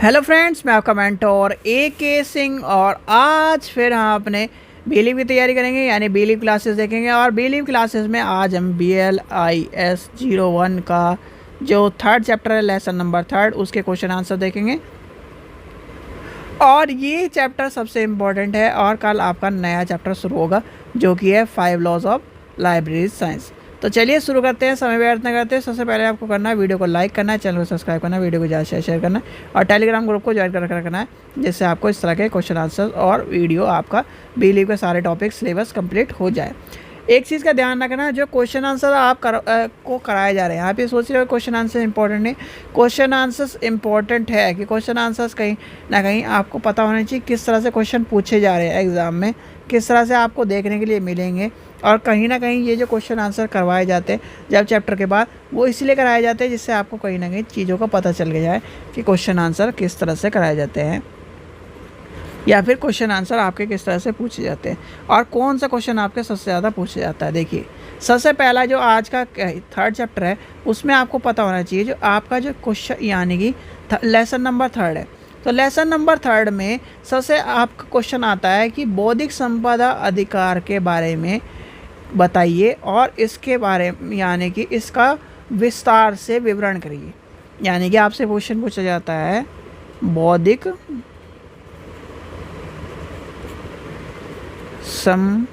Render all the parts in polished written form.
Hello friends, मैं आपका mentor AK Singh और आज फिर हम अपने बीलीव की तैयारी करेंगे, यानी बीलीव क्लासेस देखेंगे। और बीलीव क्लासेस में आज हम BLIS 01 का जो थर्ड चैप्टर है, लेसन नंबर 3, उसके क्वेश्चन आंसर देखेंगे। और ये चैप्टर सबसे इम्पोर्टेंट है और कल आपका नया चैप्टर शुरू होगा जो कि है 5 लॉज ऑफ लाइब्रेरी साइंस। तो चलिए शुरू करते हैं, समय व्यर्थ न करते हैं। सबसे पहले आपको करना है वीडियो को लाइक करना है, चैनल को सब्सक्राइब करना है, वीडियो को ज़्यादा शेयर करना है और टेलीग्राम ग्रुप को ज्वाइन कर रखना है, जिससे आपको इस तरह के क्वेश्चन आंसर और वीडियो आपका बीलीव के सारे टॉपिक सिलेबस कंप्लीट हो जाए। एक चीज़ का ध्यान रखना, जो क्वेश्चन आंसर आप को कराए जा रहे हैं, आप ये सोच रहे हो क्वेश्चन आंसर इंपॉर्टेंट नहीं। क्वेश्चन आंसर्स इंपॉर्टेंट है कि क्वेश्चन आंसर्स कहीं ना कहीं आपको पता होना चाहिए किस तरह से क्वेश्चन पूछे जा रहे हैं एग्ज़ाम में, किस तरह से आपको देखने के लिए मिलेंगे। और कहीं ना कहीं ये जो क्वेश्चन आंसर करवाए जाते हैं जब चैप्टर के बाद, वो इसलिए कराए जाते हैं जिससे आपको कहीं ना कहीं चीज़ों का पता चल जाए कि क्वेश्चन आंसर किस तरह से कराए जाते हैं या फिर क्वेश्चन आंसर आपके किस तरह से पूछे जाते हैं और कौन सा क्वेश्चन आपके सबसे ज़्यादा पूछा जाता है। देखिए, सबसे पहला जो आज का थर्ड चैप्टर है उसमें आपको पता होना चाहिए जो आपका जो क्वेश्चन यानी कि लेसन नंबर 3 है। तो लेसन नंबर 3 में सबसे आपका क्वेश्चन आता है कि बौद्धिक संपदा अधिकार के बारे में बताइए और इसके बारे में यानी कि इसका विस्तार से विवरण करिए। यानी कि आपसे क्वेश्चन पूछा जाता है बौद्धिक संपदा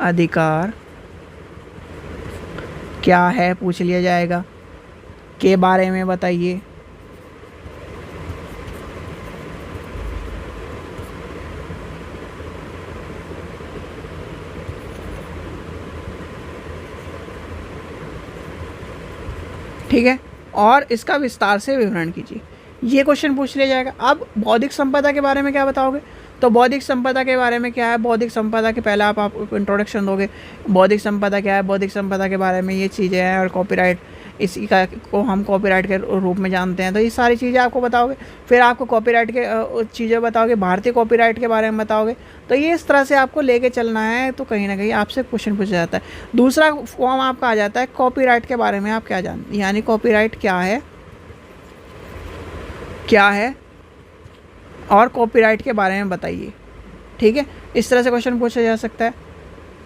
अधिकार क्या है, पूछ लिया जाएगा, के बारे में बताइए। ठीक है, और इसका विस्तार से विवरण कीजिए, ये क्वेश्चन पूछ लिया जाएगा। अब बौद्धिक संपदा के बारे में क्या बताओगे, तो बौद्धिक संपदा के बारे में क्या है, बौद्धिक संपदा के पहले आप इंट्रोडक्शन दोगे, बौद्धिक संपदा क्या है, बौद्धिक संपदा के बारे में ये चीज़ें हैं, और कॉपीराइट इसी का को हम कॉपीराइट के रूप में जानते हैं, तो ये सारी चीज़ें आपको बताओगे। फिर आपको कॉपीराइट के चीज़ें बताओगे, भारतीय कॉपीराइट के बारे में बताओगे। तो ये इस तरह से आपको लेके चलना है, तो कहीं ना कहीं आपसे क्वेश्चन पूछा जाता है। दूसरा फॉर्म आपका आ जाता है कॉपीराइट के बारे में आप क्या जानते हैं, यानी कॉपीराइट क्या है और कॉपीराइट के बारे में बताइए। ठीक है, इस तरह से क्वेश्चन पूछा जा सकता है।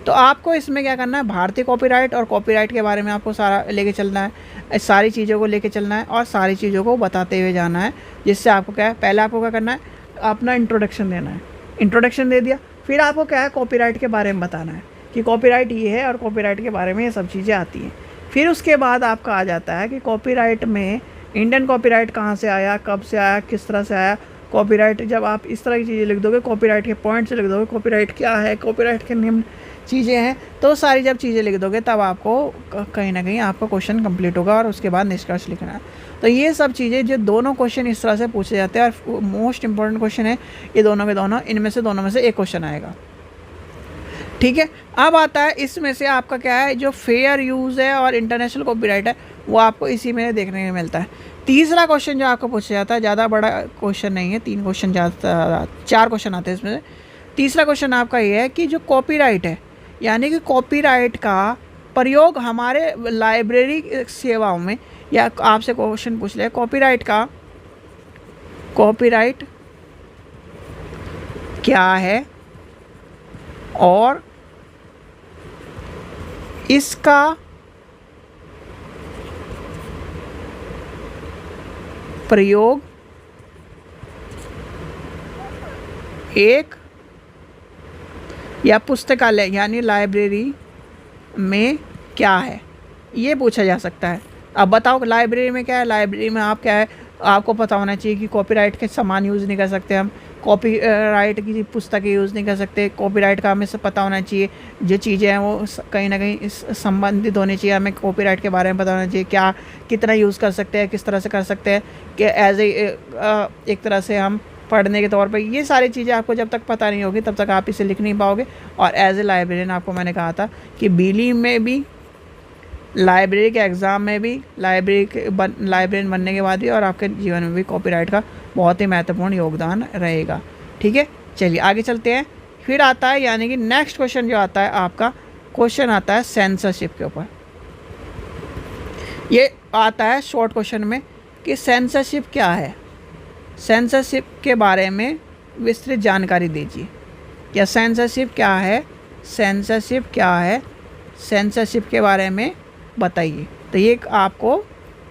तो आपको इसमें क्या करना है, भारतीय कॉपीराइट और कॉपीराइट के बारे में आपको सारा लेके चलना है, सारी चीज़ों को लेके चलना है और सारी चीज़ों को बताते हुए जाना है, जिससे आपको क्या है, पहले आपको क्या करना है, अपना इंट्रोडक्शन देना है। इंट्रोडक्शन दे दिया, फिर आपको क्या है, कॉपीराइट के बारे में बताना है कि कॉपीराइट ये है और कॉपीराइट के बारे में ये सब चीज़ें आती हैं। फिर उसके बाद आपका आ जाता है कि कॉपीराइट में इंडियन कॉपीराइट कहाँ से आया, कब से आया, किस तरह से आया। कॉपीराइट जब आप इस तरह की चीज़ें लिख दोगे, कॉपीराइट के पॉइंट्स लिख दोगे, कॉपीराइट क्या है, कॉपीराइट के निम्न चीज़ें हैं, तो सारी जब चीज़ें लिख दोगे तब आपको कहीं ना कहीं आपका क्वेश्चन कंप्लीट होगा और उसके बाद निष्कर्ष लिखना है। तो ये सब चीज़ें जो दोनों क्वेश्चन इस तरह से पूछे जाते हैं और मोस्ट इंपॉर्टेंट क्वेश्चन है ये दोनों के दोनों, इनमें से दोनों में से एक क्वेश्चन आएगा। ठीक है, अब आता है इसमें से आपका क्या है, जो फेयर यूज़ है और इंटरनेशनल कॉपीराइट है वो आपको इसी में देखने में मिलता है। तीसरा क्वेश्चन जो आपको पूछा जाता है, ज़्यादा बड़ा क्वेश्चन नहीं है, 3 क्वेश्चन ज़्यादा 4 क्वेश्चन आते हैं इसमें से। तीसरा क्वेश्चन आपका ये है कि जो कॉपीराइट है, यानी कि कॉपीराइट का प्रयोग हमारे लाइब्रेरी सेवाओं में, या आपसे क्वेश्चन पूछ ले कॉपीराइट क्या है और इसका प्रयोग एक या पुस्तकालय यानी लाइब्रेरी में क्या है, ये पूछा जा सकता है। अब बताओ लाइब्रेरी में क्या है, लाइब्रेरी में आप क्या है, आपको पता होना चाहिए कि कॉपीराइट के सामान यूज़ नहीं कर सकते हम, कॉपीराइट की पुस्तकें यूज़ नहीं कर सकते, कॉपीराइट का हमें सब पता होना चाहिए, जो चीज़ें हैं वो कहीं ना कहीं संबंधित होनी चाहिए, हमें कॉपीराइट के बारे में पता होना चाहिए, क्या कितना यूज़ कर सकते हैं, किस तरह से कर सकते हैं, कि एज एक तरह से हम पढ़ने के तौर पे। ये सारी चीज़ें आपको जब तक पता नहीं होगी तब तक आप इसे लिख नहीं पाओगे। और एज ए लाइब्रेरियन आपको मैंने कहा था कि बीलीव में भी, लाइब्रेरी के एग्ज़ाम में भी, लाइब्रेरियन बनने के बाद भी, और आपके जीवन में भी कॉपीराइट का बहुत ही महत्वपूर्ण योगदान रहेगा। ठीक है, चलिए आगे चलते हैं। फिर आता है यानी कि नेक्स्ट क्वेश्चन जो आता है आपका, क्वेश्चन आता है सेंसरशिप के ऊपर। ये आता है शॉर्ट क्वेश्चन में कि सेंसरशिप क्या है, सेंसरशिप के बारे में विस्तृत जानकारी दीजिए। क्या सेंसरशिप क्या है, सेंसरशिप क्या है, सेंसरशिप के बारे में बताइए। तो ये आपको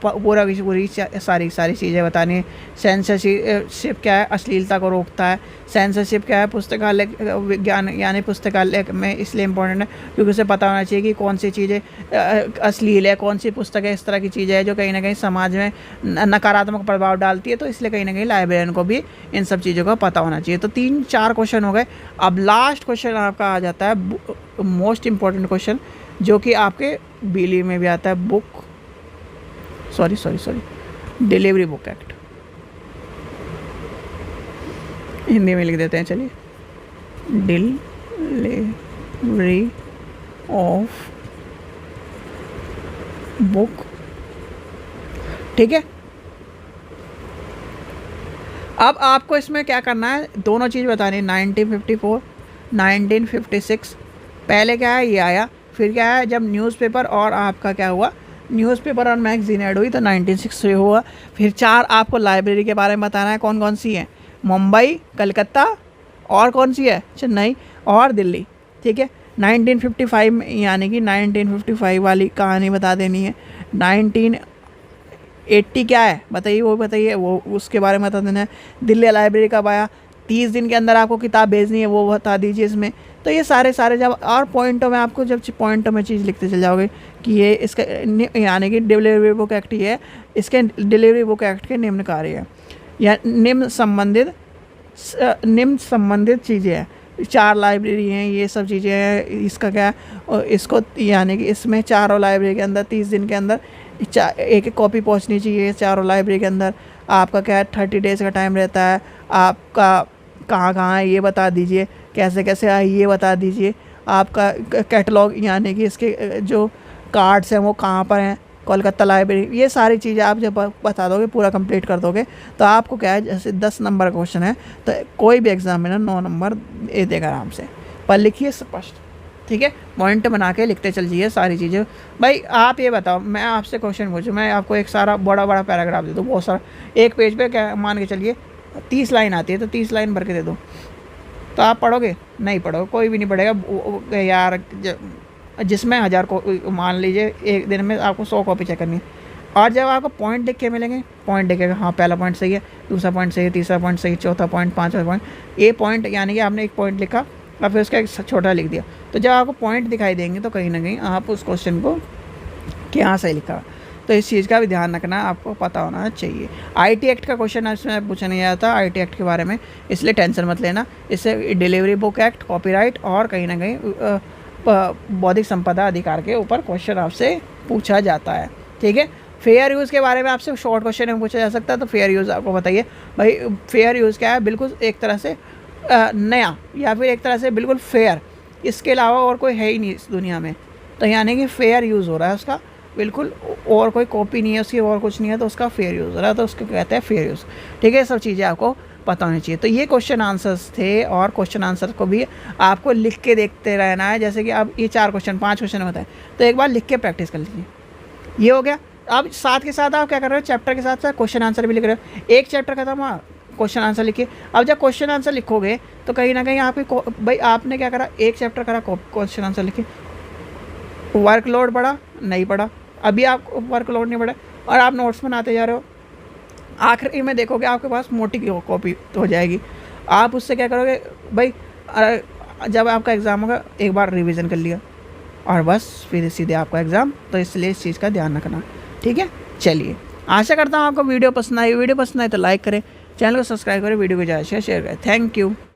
पूरी सारी चीज़ें बतानी है। सेंसरशिप क्या है, अश्लीलता को रोकता है। सेंसरशिप क्या है, पुस्तकालय विज्ञान यानी पुस्तकालय में इसलिए इम्पोर्टेंट है क्योंकि उसे पता होना चाहिए कि कौन सी चीज़ें अश्लील है, कौन सी पुस्तकें इस तरह की चीज़ें हैं जो कहीं ना कहीं समाज में नकारात्मक प्रभाव डालती है। तो इसलिए कहीं ना कहीं लाइब्रेरियन को भी इन सब चीज़ों का पता होना चाहिए। तो 3-4 क्वेश्चन हो गए। अब लास्ट क्वेश्चन आपका आ जाता है मोस्ट इम्पॉर्टेंट क्वेश्चन, जो कि आपके बीली में भी आता है, डिलीवरी बुक एक्ट। हिंदी में लिख देते हैं, चलिए, डिलीवरी ऑफ बुक। ठीक है, अब आपको इसमें क्या करना है, दोनों चीज़ बतानी है। 1954, 1956 पहले क्या है, ये आया। फिर क्या है, जब न्यूज़पेपर और आपका क्या हुआ, न्यूज़पेपर और मैगजीन ऐड हुई तो 1960 हुआ। फिर 4 आपको लाइब्रेरी के बारे में बताना है, कौन कौन सी है, मुंबई, कलकत्ता और कौन सी है, चेन्नई और दिल्ली। ठीक है, 1955 यानी कि 1955 वाली कहानी बता देनी है। 1980 क्या है बताइए, वो बताइए, वो उसके बारे में बता देना है। दिल्ली लाइब्रेरी कब आया, 30 दिन के अंदर आपको किताब भेजनी है, वो बता दीजिए इसमें। तो ये सारे जब और पॉइंटों में आपको जब पॉइंटों में चीज़ लिखते चल जाओगे कि ये इसका यानी कि डिलीवरी बुक एक्ट ये है, इसके डिलीवरी बुक एक्ट के निम्न कार्य है या निम्न संबंधित चीज़ें हैं। 4 लाइब्रेरी हैं, ये सब चीज़ें हैं। इसका क्या है, इसको यानी कि इसमें चारों लाइब्रेरी के अंदर 30 दिन के अंदर एक कॉपी पहुंचनी चाहिए। चारों लाइब्रेरी के अंदर आपका क्या है, 30 डेज़ का टाइम रहता है। आपका कहाँ है ये बता दीजिए, कैसे कैसे है ये बता दीजिए। आपका कैटलॉग यानी कि इसके जो कार्ड्स हैं वो कहाँ पर हैं, कोलकाता लाइब्रेरी। ये सारी चीज़ें आप जब बता दोगे, पूरा कंप्लीट कर दोगे, तो आपको क्या है, जैसे 10 नंबर का क्वेश्चन है तो कोई भी एग्जामिनर 9 नंबर दे देगा आराम से। पर लिखिए स्पष्ट, ठीक है, पॉइंट बना के लिखते चल जाइए सारी चीज़ें। भाई आप ये बताओ, मैं आपसे क्वेश्चन पूछूँ, मैं आपको एक सारा बड़ा पैराग्राफ दे दूँ, बहुत सारा, एक पेज पे क्या मान के चलिए 30 लाइन आती है, तो 30 लाइन भर के दे दो, तो आप पढ़ोगे? नहीं पढ़ोगे, कोई भी नहीं पढ़ेगा यार। जिसमें 1000 को मान लीजिए एक दिन में आपको 100 कॉपी चेक करनी है, और जब आपको पॉइंट लिख के मिलेंगे, पॉइंट लिखेगा, हाँ पहला पॉइंट सही है, दूसरा पॉइंट सही है, तीसरा पॉइंट सही, चौथा पॉइंट, पाँचवा पॉइंट, ये पॉइंट यानी कि आपने एक पॉइंट लिखा और फिर उसका एक छोटा लिख दिया। तो जब आपको पॉइंट दिखाई देंगे तो कहीं ना कहीं आप उस क्वेश्चन को क्या सही लिखा। तो इस चीज़ का भी ध्यान रखना, आपको पता होना चाहिए। आईटी एक्ट का क्वेश्चन इसमें पूछा नहीं जाता आईटी एक्ट के बारे में, इसलिए टेंशन मत लेना। इससे डिलीवरी बुक एक्ट, कॉपीराइट और कहीं ना कहीं बौद्धिक संपदा अधिकार के ऊपर क्वेश्चन आपसे पूछा जाता है। ठीक है, फेयर यूज़ के बारे में आपसे शॉर्ट क्वेश्चन में पूछा जा सकता है। तो फेयर यूज़ आपको बताइए भाई, फेयर यूज़ क्या है, बिल्कुल एक तरह से नया या फिर एक तरह से बिल्कुल फेयर, इसके अलावा और कोई है ही नहीं इस दुनिया में। तो यानी कि फेयर यूज़ हो रहा है उसका, बिल्कुल, और कोई कॉपी नहीं है उसकी और कुछ नहीं है, तो उसका फेयर यूज़ हो रहा है, तो उसको कहते हैं फेयर यूज़। ठीक है, सब चीज़ें आपको पता होनी चाहिए। तो ये क्वेश्चन आंसर्स थे, और क्वेश्चन आंसर को भी आपको लिख के देखते रहना है। जैसे कि अब ये 4 क्वेश्चन 5 क्वेश्चन होता है, तो एक बार लिख के प्रैक्टिस कर लीजिए। ये हो गया। अब साथ के साथ आप क्या कर रहे हो, चैप्टर के साथ साथ क्वेश्चन आंसर भी लिख रहे हो। एक चैप्टर खत्म हुआ, क्वेश्चन आंसर लिखिए। अब जब क्वेश्चन आंसर लिखोगे तो कहीं ना कहीं आपके भाई आपने क्या करा, एक चैप्टर करा, क्वेश्चन आंसर लिखे, वर्कलोड बढ़ा नहीं पड़ा, अभी आप वर्कलोड नहीं बढ़ा और आप नोट्स बनाते जा रहे हो, आखिरी में देखोगे आपके पास मोटी कॉपी तो हो जाएगी। आप उससे क्या करोगे भाई, जब आपका एग्ज़ाम होगा एक बार रिवीजन कर लिया और बस फिर सीधे आपका एग्ज़ाम। तो इसलिए इस चीज़ का ध्यान रखना। ठीक है, चलिए, आशा करता हूँ आपको वीडियो पसंद आई। वीडियो पसंद आए तो लाइक करें, चैनल को सब्सक्राइब करें, वीडियो को ज़्यादा शेयर करें। Thank you.